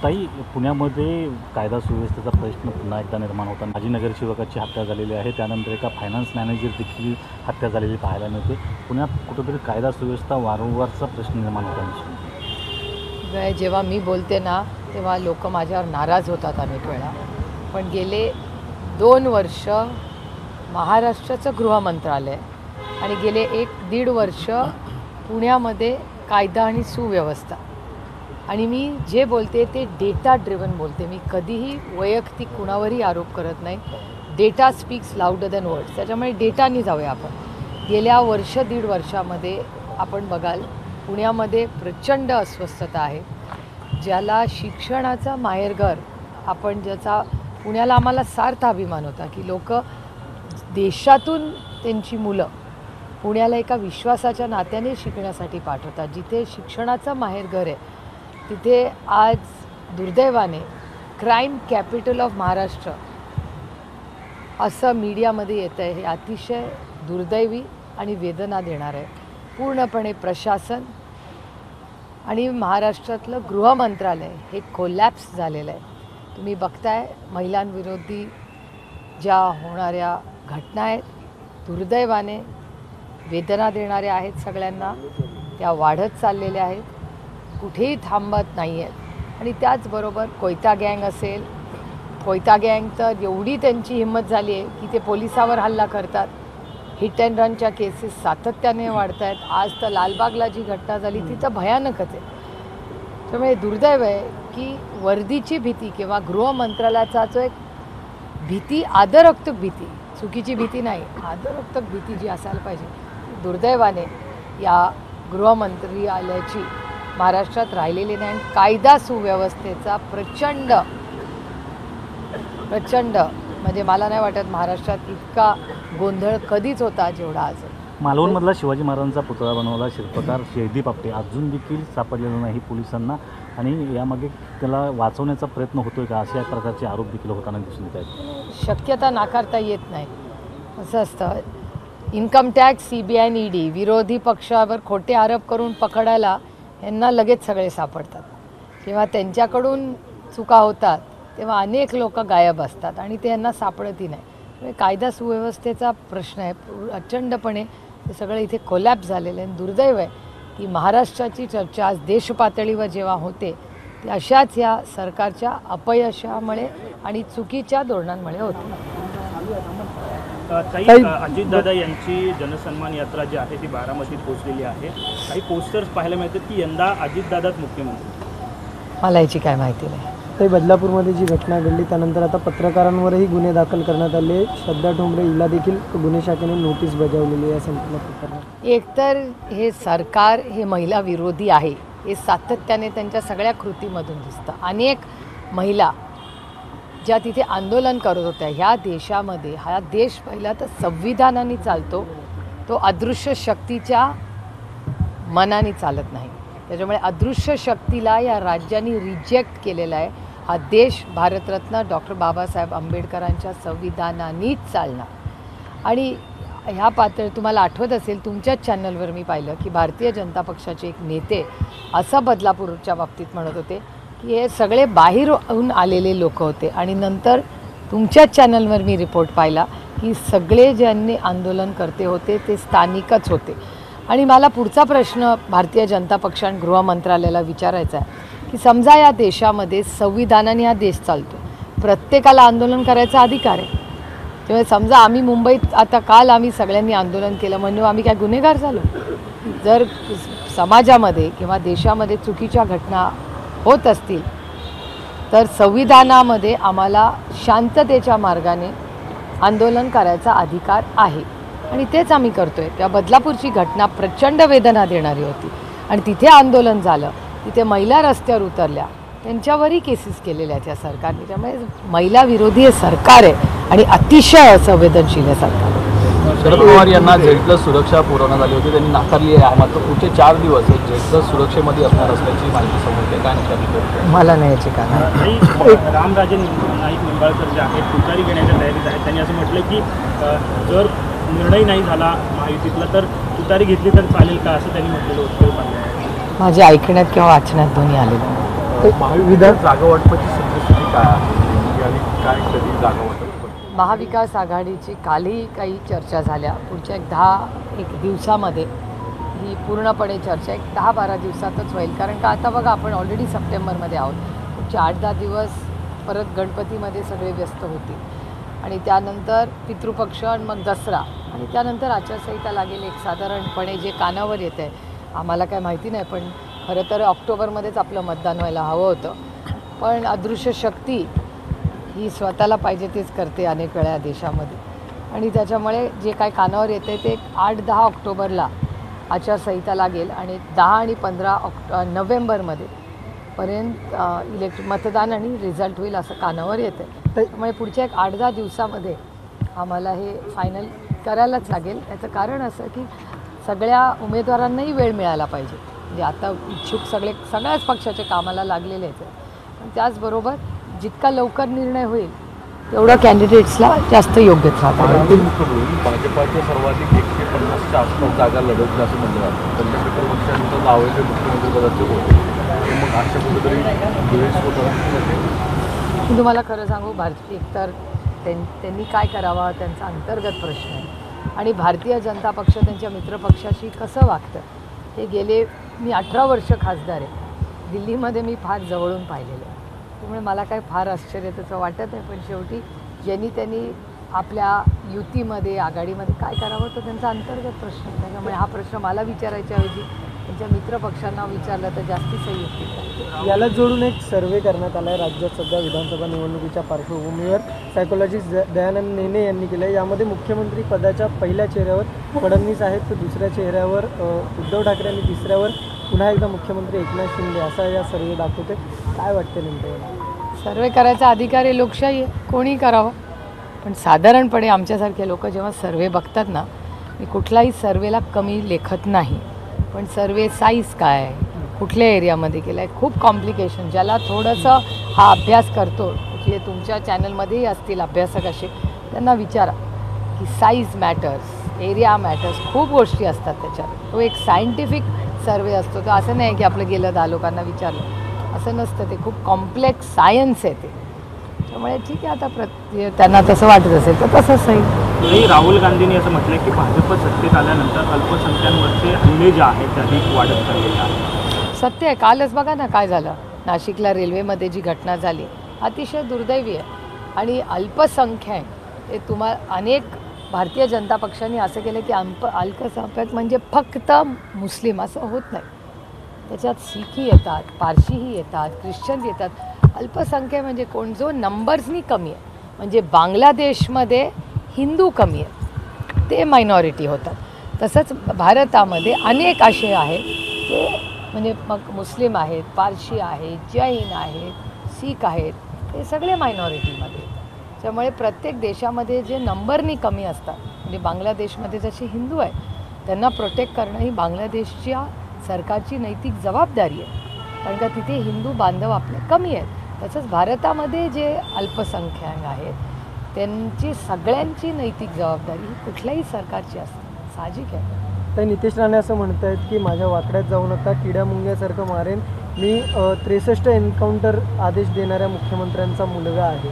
ताई, पुण्यामध्ये कायदा सुव्यवस्थेचा प्रश्न पुन्हा एकदा निर्माण होता. माजी नगरसेवकाची हत्या झालेली आहे, त्यानंतर एका फायनान्स मॅनेजर देखील हत्या झालेली पाहायला मिळते. पुण्यात कुठंतरी कायदा सुव्यवस्था वारंवारचा प्रश्न निर्माण होता. जेव्हा मी बोलते ना तेव्हा लोक माझ्यावर नाराज होतात अनेक वेळा, पण गेले 2 वर्ष महाराष्ट्राचं गृहमंत्रालय आणि गेले 1-1.5 वर्ष पुण्यामध्ये कायदा आणि सुव्यवस्था, आणि मी जे बोलते ते डेटा ड्रिव्हन बोलते. मी कधीही वैयक्तिक कुणावरही आरोप करत नाही. Data speaks louder than words. त्याच्यामुळे डेटानी जाऊया आपण. गेल्या 1-1.5 वर्षामध्ये आपण बघाल पुण्यामध्ये प्रचंड अस्वस्थता आहे. ज्याला शिक्षणाचा माहेरघर आपण ज्याचा पुण्याला आम्हाला सार्थ अभिमान होता की लोक देशातून त्यांची मुलं पुण्याला एका विश्वासाच्या नात्याने शिकण्यासाठी पाठवतात. जिथे शिक्षणाचं माहेरघर आहे तिथे आज दुर्दैवाने क्राईम कॅपिटल ऑफ महाराष्ट्र असं मीडियामध्ये येतं आहे. हे अतिशय दुर्दैवी आणि वेदना देणार आहे. पूर्णपणे प्रशासन आणि महाराष्ट्रातलं गृहमंत्रालय हे कोलॅप्स झालेलं आहे. तुम्ही बघताय महिलांविरोधी ज्या होणाऱ्या घटना आहेत, दुर्दैवाने वेदना देणाऱ्या आहेत सगळ्यांना. त्या वाढत चाललेल्या आहेत, कुठेही थांबत नाही आहेत. आणि त्याचबरोबर कोयता गँग असेल, कोयता गँग तर एवढी त्यांची हिंमत झाली आहे की ते पोलिसावर हल्ला करतात. हिट अँड रनच्या केसेस सातत्याने वाढत आहेत. आज तर लालबागला जी घटना झाली ती तर भयानकच आहे. त्यामुळे दुर्दैव आहे की वर्दीची भीती किंवा गृहमंत्रालयाचा जो एक भीती, आदरक्तक भीती, चुकीची भीती नाही, आदरक्तक भीती जी असायला पाहिजे, दुर्दैवाने या गृहमंत्रालयाची महाराष्ट्रात राहिलेली नाही. आणि कायदा सुव्यवस्थेचा प्रचंड म्हणजे मला नाही वाटत महाराष्ट्रात इतका गोंधळ कधीच होता जेवढा आज. मालवणमधला शिवाजी महाराजांचा पुतळा बनवला शिल्पकार जयदीप आपटे अजून देखील सापडलेला नाही पोलिसांना, आणि यामागे त्याला वाचवण्याचा प्रयत्न होतोय का, अशा प्रकारचे आरोप देखील होताना दिसून येत आहेत. शक्यता नाकारता येत नाही. असं असतं, इन्कम टॅक्स, CBI आणि ED विरोधी पक्षावर खोटे आरोप करून पकडायला यांना लगेच सगळे सापडतात. जेव्हा त्यांच्याकडून चुका होतात तेव्हा अनेक लोक गायब असतात आणि ते यांना सापडतही नाही. कायदा सुव्यवस्थेचा प्रश्न आहे प्रचंडपणे. ते सगळं इथे कोलॅप्स झालेलं आहे. दुर्दैव आहे की महाराष्ट्राची चर्चा आज देशपातळीवर जेव्हा होते ती अशाच या सरकारच्या अपयशामुळे आणि चुकीच्या धोरणांमुळे होते. अजितदादा यांची जनसन्मान यात्रा जी आहे ती बारामतीत पोहोचलेली आहे. काही पोस्टर्स पाहायला मिळतात की यंदा अजितदादाच मुख्यमंत्री. मला याची काय माहिती नाही. काही बदलापूरमध्ये जी घटना घडली त्यानंतर आता पत्रकारांवरही गुन्हे दाखल करण्यात आले. श्रद्धा ठोंबरे हिला देखील गुन्हे शाखेने नोटीस बजावलेली आहे. संपूर्ण प्रकरणात एकतर हे सरकार हे महिला विरोधी आहे हे सातत्याने त्यांच्या सगळ्या कृतीमधून दिसतं. अनेक महिला ज्या तिथे आंदोलन करत होत्या, ह्या देशामध्ये हा देश पहिला तर संविधानाने चालतो, तो अदृश्य शक्तीच्या मनाने चालत नाही. त्याच्यामुळे अदृश्य शक्तीला या राज्यांनी रिजेक्ट केलेला आहे. हा देश भारतरत्न डॉक्टर बाबासाहेब आंबेडकरांच्या संविधानानेच चालणार. आणि ह्या पातळी तुम्हाला आठवत असेल, तुमच्याच चॅनलवर मी पाहिलं की भारतीय जनता पक्षाचे एक नेते असं बदलापूरच्या बाबतीत म्हणत होते की हे सगळे बाहेरून आलेले लोक होते, आणि नंतर तुमच्याच चॅनलवर मी रिपोर्ट पाहिला की सगळे ज्यांनी आंदोलन करते होते ते स्थानिकच होते. आणि मला पुढचा प्रश्न भारतीय जनता पक्ष आणि गृहमंत्रालयाला विचारायचा आहे की समजा या देशामध्ये संविधानाने हा देश चालतो, प्रत्येकाला आंदोलन करायचा अधिकार आहे. तेव्हा समजा आम्ही मुंबईत आता काल आम्ही सगळ्यांनी आंदोलन केलं म्हणून आम्ही काय गुन्हेगार झालो? जर समाजामध्ये किंवा देशामध्ये चुकीच्या घटना होत असतील तर संविधानामध्ये आम्हाला शांततेच्या मार्गाने आंदोलन करायचा अधिकार आहे, आणि तेच आम्ही करतोय. त्या बदलापूरची घटना प्रचंड वेदना देणारी होती आणि तिथे आंदोलन झालं, तिथे महिला रस्त्यावर उतरल्या, त्यांच्यावरही केसेस केलेल्या आहेत या सरकारने. त्यामुळे महिला विरोधी हे सरकार आहे आणि अतिशय असंवेदनशील आहे सरकार. शरद पवार यांना जेल सुरक्षा पुरवण्यात आली होती, त्यांनी नाकारली आहे. मात्र पुढचे 4 दिवस जेल सुरक्षेमध्ये असणार असल्याची माहिती समोर येते. काय नक्की मला नाही याची काय. रामराजे नाईक निंबाळकर जे आहेत तुतारी घेण्याच्या तयारीत आहेत. त्यांनी असं म्हटलं की जर निर्णय नाही झाला महायुतीतला तर तुतारी घेतली तर चालेल का, असं त्यांनी म्हटलेलं होतं. माझ्या ऐकण्यात किंवा वाचण्यात दोन्ही आलेलं. महाविधान जागा वाटपाची सद्यस्थिती काय आहे आणि काय कधी जागा वाटप? महाविकास आघाडीची कालही काही चर्चा झाल्या. पुढच्या एक दिवसामध्ये ही पूर्णपणे चर्चा 10-12 दिवसातच होईल. कारण का आता बघा, आपण ऑलरेडी सप्टेंबरमध्ये आहोत. पुढचे 8-10 दिवस परत गणपतीमध्ये सगळे व्यस्त होतील आणि त्यानंतर पितृपक्ष आणि मग दसरा आणि त्यानंतर आचारसंहिता लागेल. एक साधारणपणे जे कानावर येतं आहे, आम्हाला काय माहिती नाही, पण खरं तर ऑक्टोबरमध्येच आपलं मतदान व्हायला हवं होतं. पण अदृश्य शक्ती ही स्वतःला पाहिजे तेच करते अनेक वेळा देशामध्ये आणि त्याच्यामुळे जे काय कानावर येते ते 8-10 ऑक्टोबरला आचारसंहिता लागेल आणि 10 आणि 15 नोव्हेंबरमध्ये पर्यंत मतदान आणि रिझल्ट होईल असं कानावर येतं. त्यामुळे पुढच्या 8-10 दिवसामध्ये आम्हाला हे फायनल करायलाच लागेल. याचं कारण असं की सगळ्या उमेदवारांनाही वेळ मिळाला पाहिजे. म्हणजे आता इच्छुक सगळ्याच पक्षाचे कामाला लागलेले आहेत. पण त्याचबरोबर जितका लवकर निर्णय होईल तेवढं कॅन्डिडेट्सला जास्त योग्य राहतं. भाजपाच्या सर्वाधिक 150च्या आसपास जागा लढवतील असं म्हणलं जातं. त्यांच्या पक्षांचं नावाचे मुख्यमंत्री पदाचे होते. मग अशा कुठेतरी मी तुम्हाला खरं सांगू, एकतर त्यांनी काय करावा त्यांचा अंतर्गत प्रश्न आहे आणि भारतीय जनता पक्ष त्यांच्या मित्रपक्षाशी कसं वागतं हे मी 18 वर्ष खासदार आहे. दिल्लीमध्ये मी फार जवळून पाहिलेलं आहे. त्यामुळे मला काय फार आश्चर्य त्याचं वाटत नाही. पण शेवटी त्यांनी आपल्या युतीमध्ये आघाडीमध्ये काय करावं तर त्यांचा अंतर्गत प्रश्न आहे. त्याच्यामुळे हा प्रश्न मला विचारायच्या ऐवजी त्यांच्या मित्रपक्षांना विचारलं तर जास्ती संयुक्त. याला जोडून एक सर्वे करण्यात आला आहे राज्यात सध्या विधानसभा निवडणुकीच्या पार्श्वभूमीवर. सायकोलॉजिस्ट दयानंद नेने यांनी केलं आहे. यामध्ये मुख्यमंत्री पदाच्या पहिल्या चेहऱ्यावर फडणवीस आहेत, तर दुसऱ्या चेहऱ्यावर उद्धव ठाकरे आणि तिसऱ्यावर पुन्हा एकदा मुख्यमंत्री एकनाथ शिंदे असा या सर्वे दाखवते. काय वाटतं नेमकं? सर्वे करायचा अधिकार आहे, लोकशाही आहे, कोणी करावं. पण साधारणपणे आमच्यासारखे लोक जेव्हा सर्वे बघतात ना, मी कुठलाही सर्वेला कमी लेखत नाही. पण सर्वे साईज काय आहे, कुठल्या एरियामध्ये केला आहे, खूप कॉम्प्लिकेशन. ज्याला थोडंसं हा अभ्यास करतो, जे तुमच्या चॅनलमध्येही असतील अभ्यासक असे, त्यांना विचारा की साईज मॅटर्स, एरिया मॅटर्स, खूप गोष्टी असतात त्याच्यात. तो एक सायंटिफिक सर्वे असतो. तो असं नाही की आपलं गेलं 10 लोकांना विचारलं, असं नसतं. ते खूप कॉम्प्लेक्स सायन्स आहे ते. त्यामुळे ठीक आहे, आता त्यांना तसं वाटत असेल तर तसंच आहे. राहुल गांधींनी असं म्हटलं की भाजप सत्तेत आल्यानंतर अल्पसंख्यांवरचे हल्ले जे आहेत ते अधिक वाढत चाललेले आहेत. सत्य आहे. कालच बघा ना काय झालं, नाशिकला रेल्वेमध्ये जी घटना झाली अतिशय दुर्दैवी आहे. आणि अल्पसंख्याक ते अनेक भारतीय जनता पक्षाने असं केलं की अल्पसंख्याक म्हणजे फक्त मुस्लिम असं होत नाही. त्याच्यात सीखही येतात, पारशीही येतात, ख्रिश्चन येतात. अल्पसंख्याक म्हणजे कोण, जो नंबर्सनी कमी आहे. म्हणजे बांगलादेशमध्ये हिंदू कमी आहेत, ते मायनॉरिटी होतात. तसंच भारतामध्ये अनेक असे आहेत ते म्हणजे मग मुस्लिम आहेत, पारशी आहेत, जैन आहेत, सीख आहेत, हे सगळे मायनॉरिटीमध्ये. त्यामुळे प्रत्येक देशामध्ये जे नंबरनी कमी असतात, म्हणजे बांगलादेशमध्ये जसे हिंदू आहेत त्यांना प्रोटेक्ट करणं ही बांगलादेशच्या सरकारची नैतिक जबाबदारी आहे. कारण का तिथे हिंदू बांधव आपले कमी आहेत. तसंच भारतामध्ये जे अल्पसंख्याक आहेत त्यांची सगळ्यांची नैतिक जबाबदारी ही कुठल्याही सरकारची असते, साहजिक आहे. तर नितेश राणे असं म्हणत आहेत की माझ्या वाकड्यात जाऊ नका, किड्या मुंग्यासारखं मारेन मी. 63 एन्काउंटर आदेश देणाऱ्या मुख्यमंत्र्यांचा मुलगा आहे.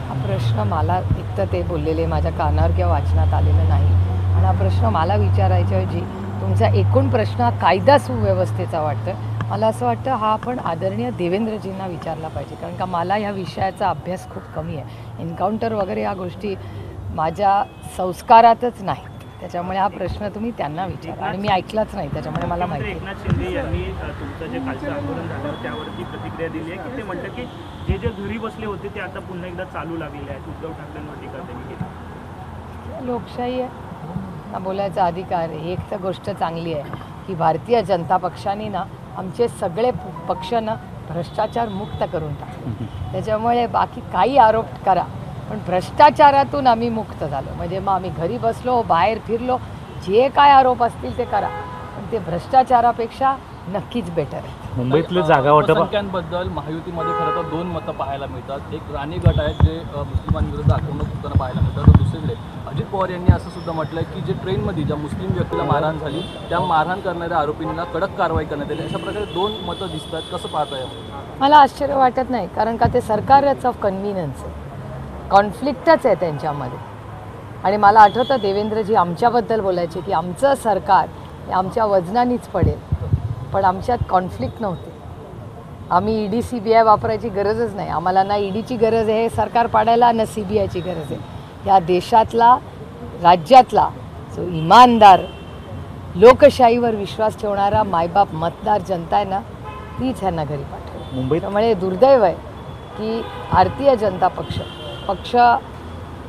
हा प्रश्न मला एकतर ते बोललेले माझ्या कानावर किंवा वाचनात आलेलं नाही. आणि हा प्रश्न मला विचारायच्या ऐवजी तुमचा एकूण प्रश्न हा कायदा सुव्यवस्थेचा वाटतं. मला असं वाटतं हा आपण आदरणीय देवेंद्रजींना विचारला पाहिजे. कारण का मला ह्या विषयाचा अभ्यास खूप कमी आहे. एन्काउंटर वगैरे या गोष्टी माझ्या संस्कारातच नाहीत. त्याच्यामुळे हा प्रश्न तुम्ही त्यांना विचारा आणि मी ऐकलाच नाही, त्याच्यामुळे मला माहिती. एकनाथ शिंदे यांनी तुमचं जे कालचं आंदोलन झालं त्यावरती प्रतिक्रिया दिली आहे की ते म्हटलं की जे घरी बसले होते ते आता पुन्हा एकदा चालू लागलेले आहेत. उद्धव ठाकरेंवर टीका त्यांनी केली. लोकशाही आहे ना, बोलायचा अधिकार आहे. एक तर गोष्ट चांगली आहे की भारतीय जनता पक्षाने ना आमचे सगळे पक्ष ना भ्रष्टाचार मुक्त करून टाकले. त्याच्यामुळे बाकी काही आरोप करा, पण भ्रष्टाचारातून आम्ही मुक्त झालो. म्हणजे मग आम्ही घरी बसलो, बाहेर फिरलो, जे काय आरोप असतील ते करा, पण ते भ्रष्टाचारापेक्षा नक्कीच बेटर आहे. मुंबईतले जागा वाटप संख्यांबद्दल महायुतीमध्ये खरं तर 2 मतं पाहायला मिळतात. एक राणी गट आहेत जे मुस्लिमांविरुद्ध आक्रमक होताना पाहायला मिळतात, तर दुसरीकडे अजित पवार यांनी असं सुद्धा म्हटलं की जे ट्रेनमध्ये ज्या मुस्लिम व्यक्तीला मारहाण झाली त्या मारहाण करणाऱ्या आरोपींना कडक कारवाई करण्यात आली. अशा प्रकारे 2 मतं दिसतात. कसं पाहताय? मला आश्चर्य वाटत नाही, कारण का ते सरकारच ऑफ कन्व्हिनियन्स आहे, कॉन्फ्लिक्टच आहे त्यांच्यामध्ये. आणि मला आठवतं देवेंद्रजी आमच्याबद्दल बोलायचे की आमचं सरकार हे आमच्या वजनानीच पडेल, पण आमच्यात कॉन्फ्लिक्ट नव्हते. आम्ही ईडी CBI वापरायची गरजच नाही. आम्हाला ना ईडीची गरज आहे हे सरकार पाडायला, ना CBIची गरज आहे. या देशातला, राज्यातला जो इमानदार, लोकशाहीवर विश्वास ठेवणारा मायबाप मतदार जनता आहे ना, तीच ह्यांना घरी पाठवेल. मुंबईत त्यामुळे दुर्दैव आहे की भारतीय जनता पक्ष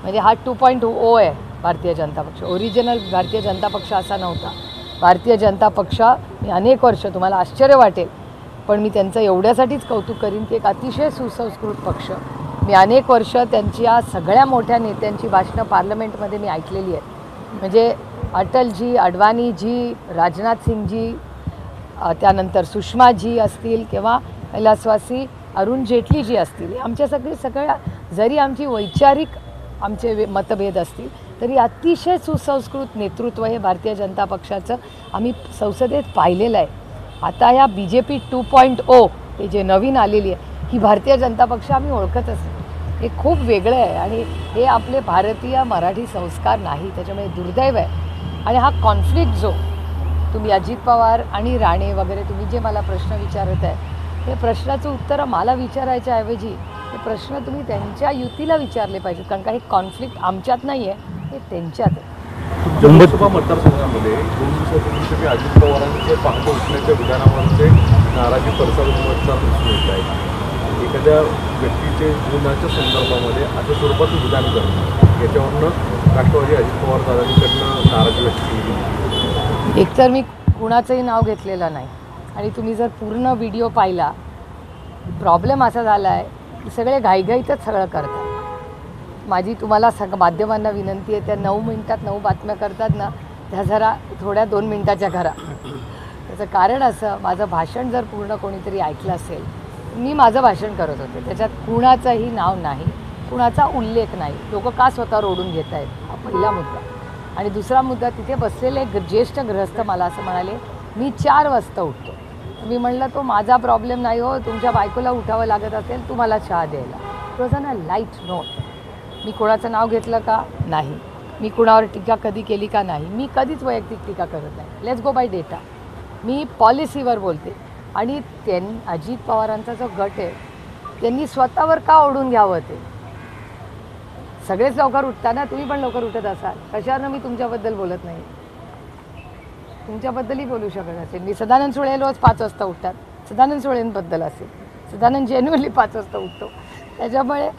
म्हणजे हा 2.0 आहे. भारतीय जनता पक्ष ओरिजिनल भारतीय जनता पक्ष असा नव्हता. भारतीय जनता पक्ष मी अनेक वर्ष, तुम्हाला आश्चर्य वाटेल पण मी त्यांचं एवढ्यासाठीच कौतुक करीन की एक अतिशय सुसंस्कृत पक्ष. मी अनेक वर्ष त्यांच्या सगळ्या मोठ्या नेत्यांची भाषणं पार्लमेंटमध्ये मी ऐकलेली आहेत. म्हणजे अटलजी, अडवाणीजी, राजनाथ सिंगजी, त्यानंतर सुषमाजी असतील किंवा कैलासवासी अरुण जेटलीजी असतील, आमच्या सगळ्या जरी आमची वैचारिक आमचे मतभेद असतील तरी अतिशय सुसंस्कृत नेतृत्व हे भारतीय जनता पक्षाचं आम्ही संसदेत पाहिलेलं आहे. आता या BJP 2.0 हे जे नवीन आलेली आहे ही भारतीय जनता पक्ष आम्ही ओळखतच नाही. हे खूप वेगळं आहे आणि हे आपले भारतीय मराठी संस्कार नाही. त्याच्यामुळे दुर्दैव आहे. आणि हा कॉन्फ्लिक्ट जो तुम्ही अजित पवार आणि राणे वगैरे तुम्ही जे मला प्रश्न विचारत आहे, हे प्रश्नाचं उत्तर मला विचारायच्या ऐवजी हे प्रश्न तुम्ही त्यांच्या युतीला विचारले पाहिजेत, कारण का हे कॉन्फ्लिक्ट आमच्यात नाही आहे, हे त्यांच्यात आहे. लोकसभा मतदारसंघामध्ये 2 दिवसापूर्वी अजित पवारांचे पहाटे उठण्याच्या विधानावरचे नाराजी पडसाद दिसून येत आहे. एखाद्या व्यक्तीचे गुन्ह्याच्या संदर्भामध्ये अशा स्वरूपाचं विधान करणं, याच्यावरनं राष्ट्रवादी अजित पवार दादांकडनं नाराजी व्यक्त केली. एकतर मी कुणाचंही नाव घेतलेलं नाही आणि तुम्ही जर पूर्ण व्हिडिओ पाहिला, प्रॉब्लेम असा झाला आहे की सगळे घाईघाईतच सगळं करतात. माझी तुम्हाला माध्यमांना विनंती आहे, त्या 9 मिनिटात 9 बातम्या करतात ना, त्या जरा थोड्या 2 मिनिटाच्या करा. त्याचं कारण असं, माझं भाषण जर पूर्ण कोणीतरी ऐकलं असेल, मी माझं भाषण करत होते, त्याच्यात कुणाचंही नाव नाही, कुणाचा उल्लेख नाही. लोक का स्वतःवर ओढून घेत आहेत, हा पहिला मुद्दा. आणि दुसरा मुद्दा, तिथे बसलेले ज्येष्ठ गृहस्थ मला असं म्हणाले, मी 4 वाजता उठतो. मी म्हणलं तो माझा प्रॉब्लेम नाही हो, तुमच्या बायकोला उठावं लागत असेल तुम्हाला चहा द्यायला. It was on a light note. मी कोणाचं नाव घेतलं का? नाही. मी कुणावर टीका कधी केली का? नाही. मी कधीच वैयक्तिक टीका करत नाही. Let's go by data. मी पॉलिसीवर बोलते. आणि अजित पवारांचा जो गट आहे त्यांनी स्वतःवर का ओढून घ्यावं? ते सगळेच लवकर उठताना, तुम्ही पण लवकर उठत असाल, कशावरनं मी तुमच्याबद्दल बोलत नाही? तुमच्याबद्दलही बोलू शकत असेल. मी सदानंद सुळे रोज 5 वाजता उठतात, सदानंद सुळेंबद्दल असेल, सदानंद जेन्युअनली 5 वाजता उठतो. त्याच्यामुळे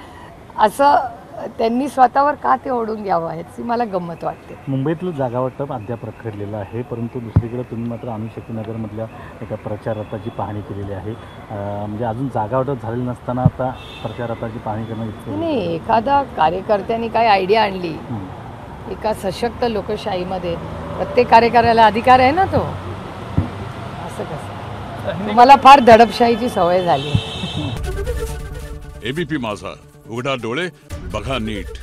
असं त्यांनी स्वतःवर का ते ओढून घ्यावं ह्याची मला गंमत वाटते. मुंबईतलं जागा वाटप अद्याप रखडलेलं आहे, परंतु दुसरीकडे तुम्ही मात्र अणुशक्तीनगरमधल्या एका प्रचार रथाची पाहणी केलेली आहे. म्हणजे अजून जागा वाटप झालेलं नसताना आता प्रचार रथाची पाहणी करणं इतकं नाही. एखादा कार्यकर्त्यांनी काय आयडिया आणली, एका सशक्त लोकशाहीमध्ये प्रत्येक कार्यकर्त्याला अधिकार आहे ना, तो असं कसं? तुम्हाला फार दडपशाहीची सवय झाली. ABP माझा, उघडा डोळे बघा नीट.